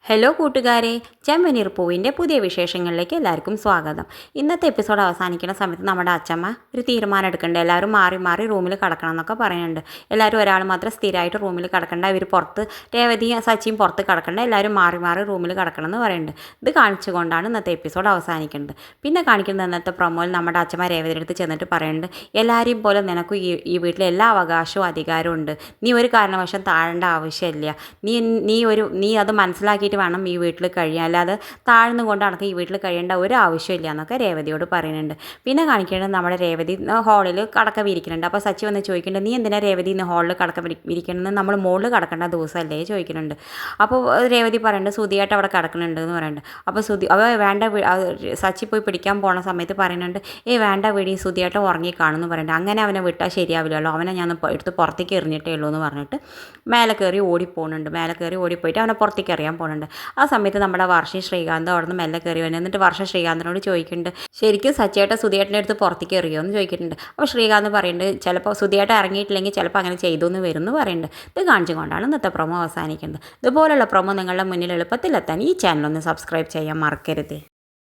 Hello കൂട്ടുകാരെ, ചെമ്പനീർ പൂവിൻ്റെ പുതിയ വിശേഷങ്ങളിലേക്ക് എല്ലാവർക്കും സ്വാഗതം. ഇന്നത്തെ എപ്പിസോഡ് അവസാനിക്കുന്ന സമയത്ത് നമ്മുടെ അച്ഛമ്മ ഒരു തീരുമാനം എടുക്കേണ്ടത്, എല്ലാവരും മാറി മാറി റൂമിൽ കിടക്കണം എന്നൊക്കെ പറയുന്നുണ്ട്. എല്ലാവരും ഒരാൾ മാത്രം സ്ഥിരമായിട്ട് റൂമിൽ കിടക്കേണ്ട, ഇവർ പുറത്ത് രേവതിയും സച്ചിയും പുറത്ത് കിടക്കേണ്ട, എല്ലാവരും മാറി മാറി റൂമിൽ കിടക്കണം എന്ന് പറയുന്നുണ്ട്. ഇത് കാണിച്ചുകൊണ്ടാണ് ഇന്നത്തെ എപ്പിസോഡ് അവസാനിക്കുന്നത്. പിന്നെ കാണിക്കുന്നത് ഇന്നത്തെ പ്രൊമോയിൽ നമ്മുടെ അച്ഛമ്മ രേവതിയുടെ അടുത്ത് ചെന്നിട്ട് പറയുന്നുണ്ട്, എല്ലാവരെയും പോലെ നിനക്കും ഈ വീട്ടിലെ എല്ലാ അവകാശവും അധികാരവും ഉണ്ട്. നീ ഒരു കാരണവശം താഴേണ്ട ആവശ്യമില്ല. നീ അത് മനസ്സിലാക്കിയിട്ട് വേണം ഈ വീട്ടിൽ കഴിയാൻ, അല്ലാതെ താഴ്ന്നുകൊണ്ട് നടക്കുക ഈ വീട്ടിൽ കഴിയേണ്ട ഒരു ആവശ്യമില്ല എന്നൊക്കെ രേവതിയോട് പറയുന്നുണ്ട്. പിന്നെ കാണിക്കേണ്ടത് നമ്മുടെ രേവതി ഹാളിൽ കടക്ക വിരിക്കുന്നുണ്ട്. അപ്പോൾ സച്ചി വന്ന് ചോദിക്കുന്നുണ്ട്, നീ എന്തിനാ രേവതി ഇന്ന് ഹാളിൽ കടക്ക വിരിക്കണമെന്ന്, നമ്മൾ മുകളിൽ കിടക്കേണ്ട ദിവസമല്ലേ ചോദിക്കുന്നുണ്ട്. അപ്പോൾ രേവതി പറയുന്നുണ്ട്, സുധിയായിട്ട് അവിടെ കിടക്കുന്നുണ്ട് എന്ന് പറയുന്നുണ്ട്. അപ്പോൾ വേണ്ട, സച്ചി പോയി പിടിക്കാൻ പോണ സമയത്ത് പറയുന്നുണ്ട്, വേണ്ട വീടി സുധിയായിട്ട് ഉറങ്ങിക്കാണെന്ന് പറയുന്നുണ്ട്. അങ്ങനെ അവനെ വിട്ടാൽ ശരിയാവില്ലല്ലോ, അവനെ ഞാൻ എടുത്ത് പുറത്തേക്ക് എറിഞ്ഞിട്ടേ ഉള്ളൂ എന്ന് പറഞ്ഞിട്ട് മേലെ കയറി ഓടിപ്പോകുന്നുണ്ട്. മേലെ കയറി ഓടിപ്പോയിട്ട് അവനെ പുറത്തേക്ക് എറിയാൻ പോകുന്നുണ്ട്. ആ സമയത്ത് നമ്മുടെ വർഷം ശ്രീകാന്ത് അവിടെ നിന്ന് മെല്ലെ കയറി വന്നു. എന്നിട്ട് വർഷം ശ്രീകാന്തിനോട് ചോദിക്കുന്നുണ്ട്, ശരിക്കും സച്ചേട്ട സുധിയേട്ടൻ്റെ അടുത്ത് പുറത്തേക്ക് എറിയോ എന്ന് ചോദിക്കുന്നുണ്ട്. അപ്പോൾ ശ്രീകാന്ത് പറയുന്നുണ്ട്, ചിലപ്പോൾ സുധിയേട്ട ഇറങ്ങിയിട്ടില്ലെങ്കിൽ ചിലപ്പോൾ അങ്ങനെ ചെയ്തു എന്ന് വരും എന്ന് പറയുന്നുണ്ട്. ഇത് കാണിച്ചുകൊണ്ടാണ് ഇന്നത്തെ പ്രൊമോ അവസാനിക്കുന്നത്. ഇതുപോലുള്ള പ്രൊമോ നിങ്ങളുടെ മുന്നിൽ എളുപ്പത്തിലെത്താൻ ഈ ചാനൽ ഒന്ന് സബ്സ്ക്രൈബ് ചെയ്യാൻ മറക്കരുത്.